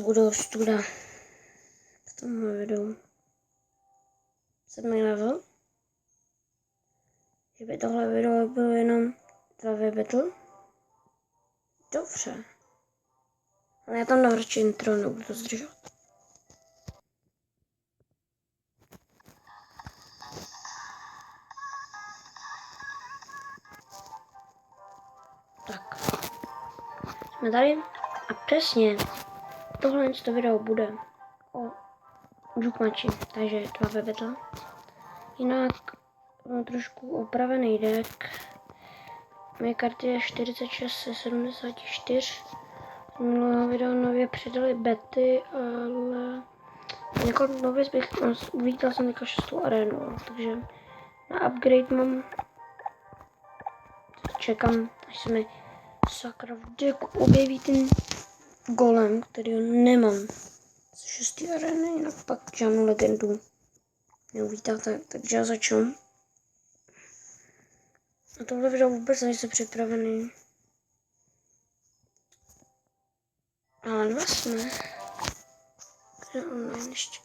bude ostuda v tomhle videu. 7. level. Kdyby tohle video bylo jenom 2v battle. Dobře. Ale já tam navrčím intro, nebudu to zdržovat. Tak. Jsme tady a přesně tohle video bude o Jukmachi, takže 2v battle. Jinak mám trošku opravený deck. Moje karty je 46 ze 74. Z minulého videa nově přidali bety, ale jako nově bych uvítal jsem teďka 6. arénu, takže na upgrade mám. Čekám, až se mi sakra v decku objeví ten golem, který ho nemám z 6. arény, jinak pak žádnou legendu neuvítáte, takže já začnu. Na tohle video vůbec nejsem připravený. Ale vlastně. Kde je online ještě?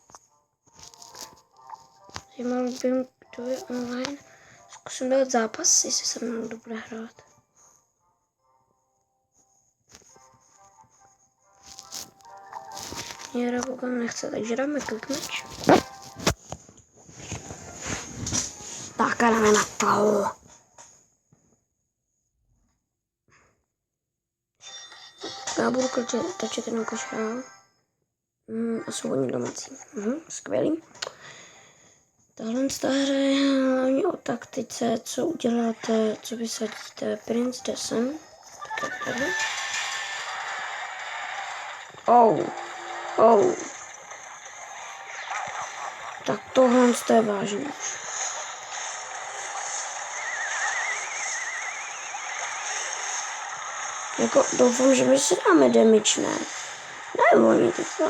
Zajímalo by mě, kdo je online. Zkusím dát zápas, jestli se mnou kdo bude hrát. Mě koukám nechce, takže dáme quick match. Tak a dáme na to. Já budu točit jenom košál. A svobodní domácí. Skvělý. Tahle hra je hlavně o taktice, co uděláte, co vysadíte. Prince Descent. Tak je tady. Tak tohle je vážný. Jako doufám, že my si dáme damage, ne? Ne, oni teďka.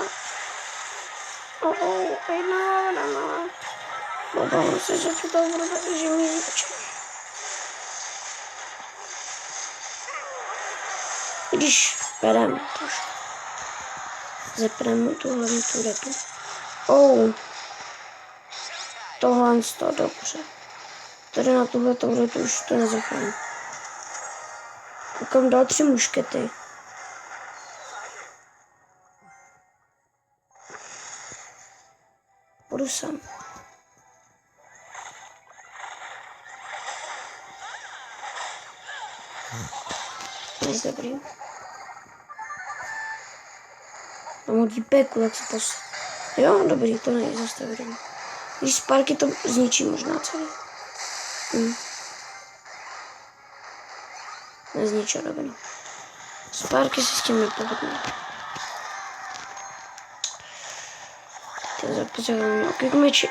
Obávám se, že to bude taky živý víč. Když bereme trošku. Zepneme tu hlavní turetu. Tohle to dobře. Tady na tuhle turetu už to nezachrání. Kam dal 3 muškety. Budu sám. Nic dobrý. Mám hodí peku, jak se poslat. Jo, dobrý, to není zase dobrý. Když Sparky to zničí možná celý. Nezničil, dobrý. Sparky se s tím nepohodne. Ty zapisujeme o quick matchi.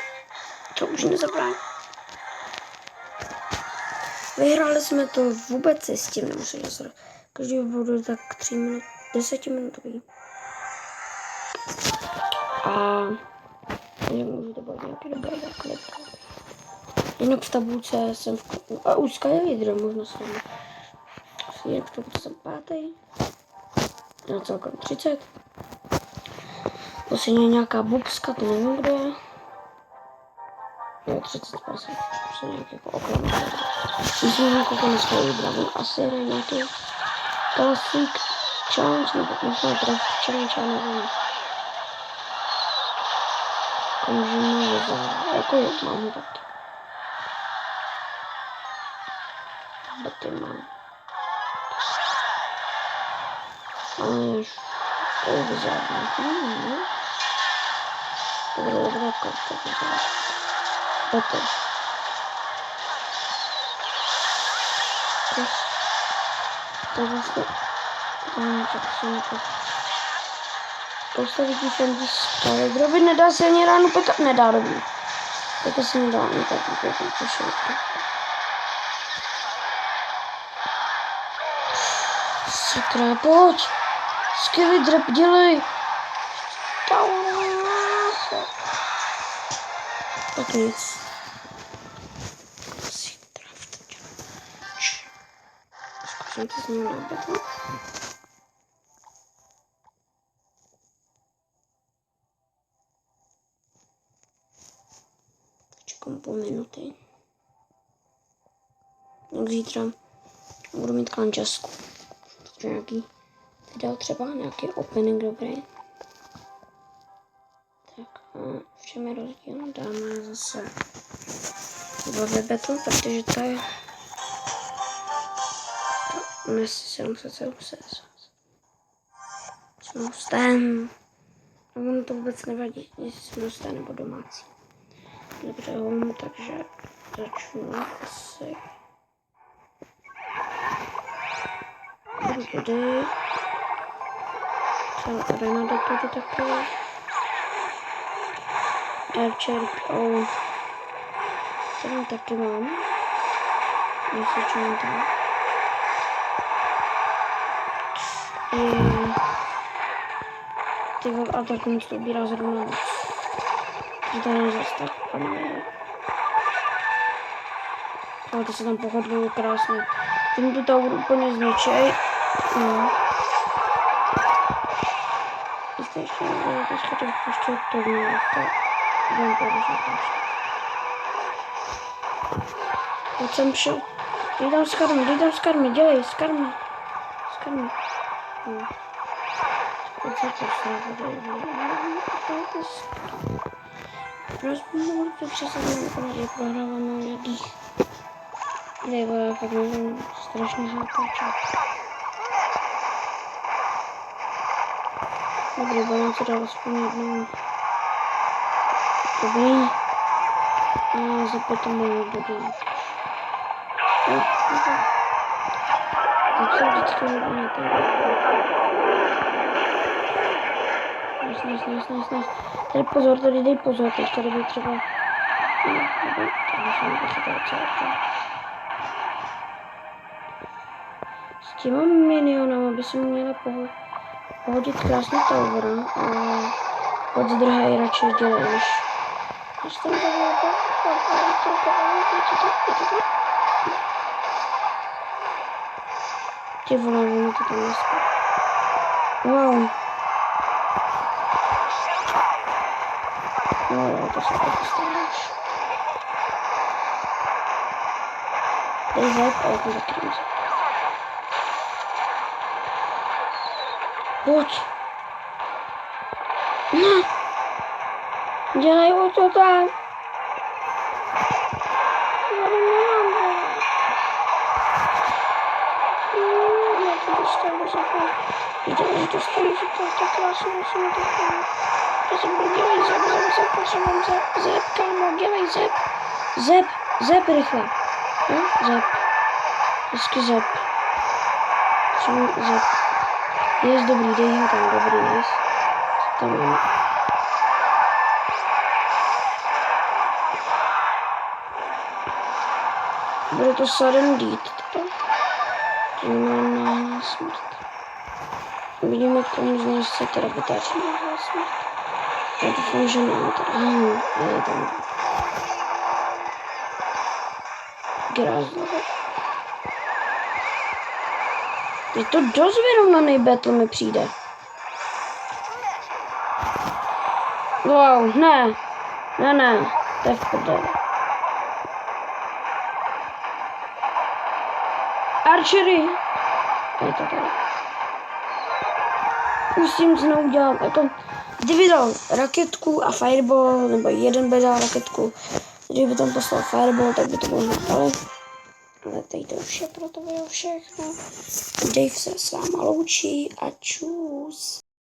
To už nezabrání. Vyhráli jsme to, vůbec se s tím nemuseli zasrat. Každý budu tak 3 minut, 10 minutový. A nemůžu to být nějaký dobrý klip. Jinak v tabulce jsem v klipu. A už Skylidr možná jsem. Jinak v tabulce jsem 5. Na celkem 30. Posledně nějaká bubska, to nevím kdo je. Jo, 30%. Prostě nějaký jako okolo. Myslím, že koukám na Skylidra. Asi je nějaký Classic Challenge, nebo možná Draft Challenge, já nevím. Můžeme vyzvat, jako jo, mám ho taky. Boty mám. Ale to je vyzvádný. To bude dobrá karta vyzvádný. Boty. To vlastně... tak si nekot. Postavit defendy Skylidrovi, nedá se ani ránu peka, nedá dobrý. Peka se nedá ani tak pěkně pošel. Sakra, pojď! Skylidr, dělej! Tak nic. Zkusím to s ním nabít. půl minuty. Jak zítra budu mít klančasku. Takže nějaký video třeba, nějaký opening dobrý. Tak a v čem je rozdíl? Dáme zase 2 battle, protože to je Messi 700. Jsme hostem. A ono to vůbec nevadí, jestli jsme hosté nebo domácí. Dobře, takže začnu asi. Tady. Celá arena do toho taky. Archer, tady taky mám. Jestli čemu tam. Ty vole, a tak mi to ubírá zrovna moc. To není zase tak úplně. Ale to se tam pohodlují krásně. Tím tu tower úplně zničej. No. Jestli ještě nebudu teďka to vpuštět, to mě to budem porušit. Teď jsem šel. Dej tam z karmy, dělej, z karmy. No. Rozbudeme to přesně je prohráváno nějakých. Nebo já fakt nevím, strašně zápačat. Dobrý, budeme si dát aspoň jednou. Dobrý. A za 5 moje body. Tak jsem vždycky hodně to. Nice. Tady pozor, dej pozor, teď tady by třeba. S těma minionama by se měla pohodit krásně tower, ale pod zdrhej radši dělej, než tam to bylo. Ty vole, ono to tam nespí. Wow. No, to se tak dostaneš. Dej zep a jako zakrým zep. Pojď. Ne. Dělej o to tak. Já nemám. Já to dostanu zep. Dělej to stanu zep, tak krásně musím to dělat. Dělej zep, potřebujeme zep, kámo, dělej zep, rychle. No, zep. Vždycky zep. Potřebujeme zep. Jest dobrý, dej ho tam, dobrý, nice. Tam mám. Bude to sudden death, toto. To znamená smrt. Vidíme, komu z nás se teda vytáčí na smrt. Já doufám, že ne, teda. Ne, tam. Grázlo. Je to dost vyrovnaný battle mi přijde. Wow, ne, to je v prdeli. Archery. Je to tady. Už s tím znovu udělám, jako kdyby dal raketku a fireball, nebo jeden by dal raketku, kdyby tam poslal fireball, tak by to možná dali. Ale tady to už je pro to bylo všechno. Dave se s váma loučí a čus.